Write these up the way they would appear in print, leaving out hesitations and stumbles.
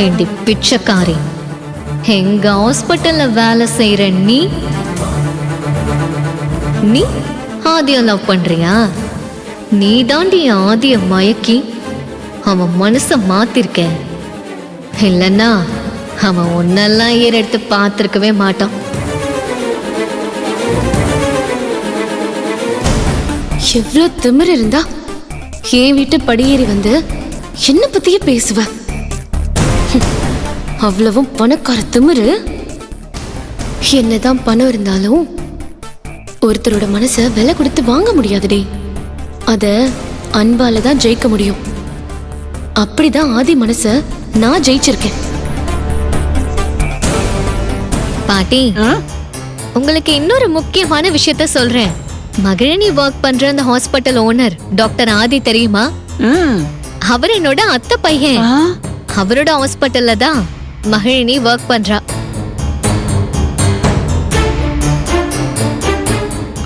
ஏண்டி பிச்சைக்காரி, எங்க ஹாஸ்பிட்டல்ல வேலை செய்யற நீ நீ ஆதிய லவ் பண்றியா? நீ தாண்டி ஆதிய மயக்கி அவன் மனச மாத்திருக்க. இல்லன்னா அவன் ஒன்னெல்லாம் ஏறெடுத்து பார்த்திருக்கவே மாட்டான். எவ்வளவு திமிரு இருந்தா என் வீட்டு படியேறி வந்து என்ன பத்தியே பேசுவ? அவ்வளவும் பணக்கார திமிரு. என்னதான் பணம் இருந்தாலும் ஒருத்தரோட மனச விலை கொடுத்து வாங்க முடியாதுடே. அத அன்பால தான் ஜெயிக்க முடியும். அப்படிதான் ஆதி மனச நான் ஜெயிச்சிருக்கேன். பாட்டி, உங்களுக்கு இன்னொரு முக்கியமான விஷயத்த சொல்றேன். மகிழினி ஒர்க் பண்ற அந்த ஹாஸ்பிட்டல் ஓனர் டாக்டர் ஆதி தெரியுமா? அவர் என்னோட அத்தை பையன். அவரோட ஹாஸ்பிட்டல்ல தான் மகிழினி ஒர்க் பண்றா.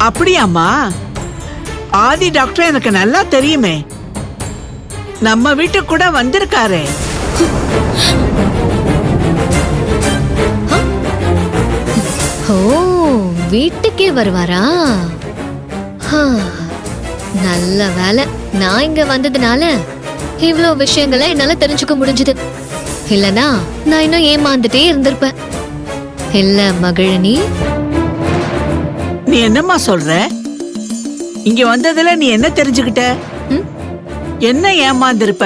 அப்படியாமா? ஆதி டாக்டர் எனக்கு நல்லா தெரியுமே. நம்ம வீட்டுக்கு கூட வந்திருக்காரே. ஓ, வீட்டுக்கே வருவாரா? நல்ல வேலை, நான் இங்க வந்ததுனால இவ்வளவு விஷயங்களை என்னால தெரிஞ்சுக்க முடிஞ்சது. இல்லனா நான் இன்னும் ஏமாந்துட்டே இருந்திருப்பேன். இல்ல மகிழினி? நீ என்னம்மா சொல்ற? இங்க வந்ததுல நீ என்ன தெரிஞ்சுக்கிட்ட? என்ன ஏமாந்திருப்ப?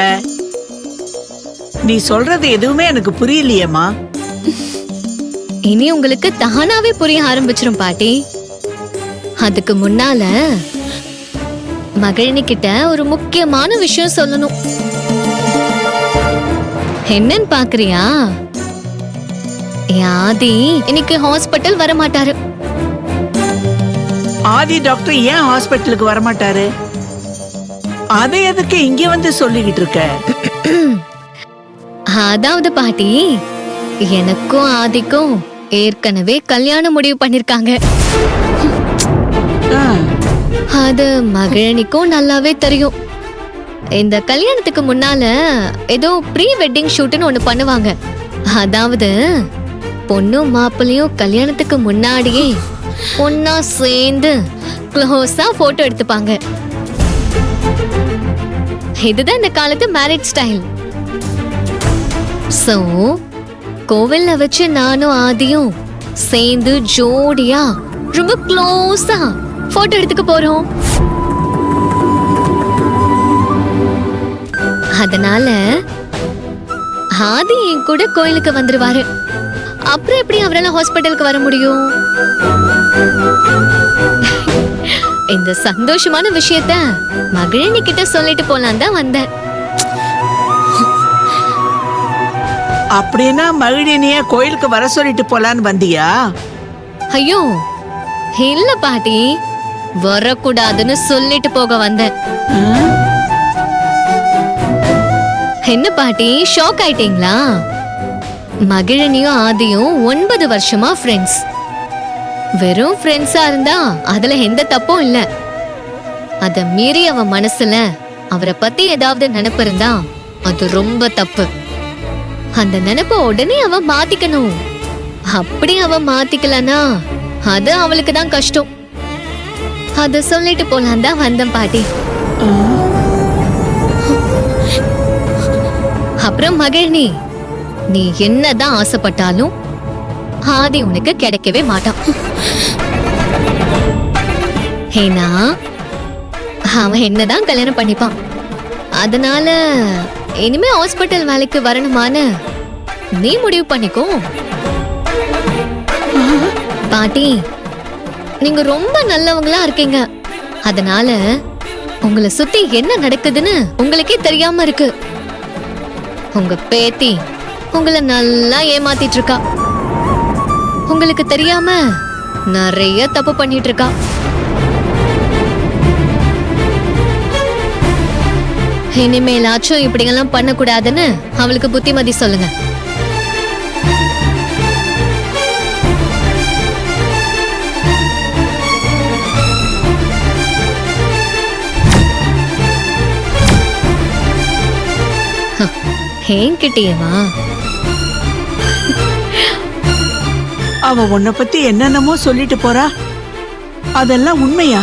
நீ சொல்றது எதுவுமே எனக்கு புரியலையேம்மா. இனி உங்களுக்கு தானாவே புரிய ஆரம்பிச்சிரும் பாட்டி. அதுக்கு முன்னால மகிழினி கிட்ட ஒரு முக்கியமான விஷயம் சொல்லணும். என்னன்னு பாக்குறியா? ஆதி இன்னைக்கு ஹாஸ்பிட்டல் வர மாட்டாரு. ஆதி டாக்டர் ஏன் ஹாஸ்பிட்டலுக்கு வரமாட்டாரு? அதை எதுக்கு இங்க வந்து சொல்லிக்கிட்டு இருக்க? அதாவது பாட்டி, எனக்கும் ஆதிக்கும் ஏற்கனவே கல்யாணம் முடிவு பண்ணிருக்காங்க. அது மகிழினிக்கும் நல்லாவே தெரியும். இந்த கல்யாணத்துக்கு முன்னால ஏதோ ப்ரீ வெட்டிங் ஷூட்னு ஒண்ணு பண்ணுவாங்க. அதாவது பொண்ணும் மாப்பிள்ளையும் கல்யாணத்துக்கு முன்னாடியே ஒன்னா சேர்ந்து க்ளோஸா போட்டோ எடுத்துப்பாங்க. இதுதான் இந்த காலத்து மேரேஜ் ஸ்டைல். சோ கோவில்ல வச்சு நானும் ஆதியும் சேர்ந்து ஜோடியா ரொம்ப க்ளோஸா போட்டோ எடுத்துக்க போறோம். அதனால ஆதி என் கூட கோயிலுக்கு வந்துருவாரு. அப்புறம் எப்படி அவரால் ஹாஸ்பிட்டலுக்கு வர முடியும்? இந்த சந்தோஷமான விஷயத்த மகிழினி கிட்ட சொல்லிட்டு போலாம் தான் வந்தேன். அப்படின்னா மகிழினிய கோயிலுக்கு வர சொல்லிட்டு போலான்னு வந்தியா? ஐயோ இல்ல பாட்டி, வரக்கூடாதுன்னு சொல்லிட்டு போக வந்தேன். என்ன பாட்டி, ஷாக் ஆயிட்டீங்களா? மகிழினியும் ஆதியும் 9 வருஷமா ஃப்ரெண்ட்ஸ். வெறும் ஃப்ரெண்ட்ஸா இருந்தா அதுல எந்த தப்பும் இல்ல. அத மீறி அவ மனசுல அவரை பத்தி ஏதாவது நினைப்பு இருந்தா அது ரொம்ப தப்பு. அந்த நினைப்ப உடனே அவ மாத்திக்கணும். அப்படி அவ மாத்திக்கலனா அது அவளுக்கு தான் கஷ்டம். அத சொல்லிட்டு போலாம் தான் வந்தேன் பாட்டி. அப்புறம் மகிழினி, நீ என்னதான் ஆசைப்பட்டாலும் ஆதி உனக்கு கிடைக்கவே மாட்டான். ஏன்னா அவன் என்னதான் கல்யாணம் பண்ணிப்பான். அதனால இனிமே ஹாஸ்பிட்டல் வேலைக்கு வரணுமான்னு நீ முடிவு பண்ணிக்கோ. பாட்டி, நீங்க ரொம்ப நல்லவங்களா இருக்கீங்க. அதனால உங்களை சுத்தி என்ன நடக்குதுன்னு உங்களுக்கே தெரியாம இருக்கு. உங்க பேத்தி உங்களை நல்லா ஏமாத்திட்டு இருக்கா. உங்களுக்கு தெரியாம நிறைய தப்பு பண்ணிட்டு இருக்கா. இனிமேலாச்சும் இப்படியெல்லாம் பண்ணக்கூடாதுன்னு அவளுக்கு புத்திமதி சொல்லுங்க. என்கிட்டயேவா? அவ உன்னை பத்தி என்னென்னமோ சொல்லிட்டு போறா. அதெல்லாம் உண்மையா?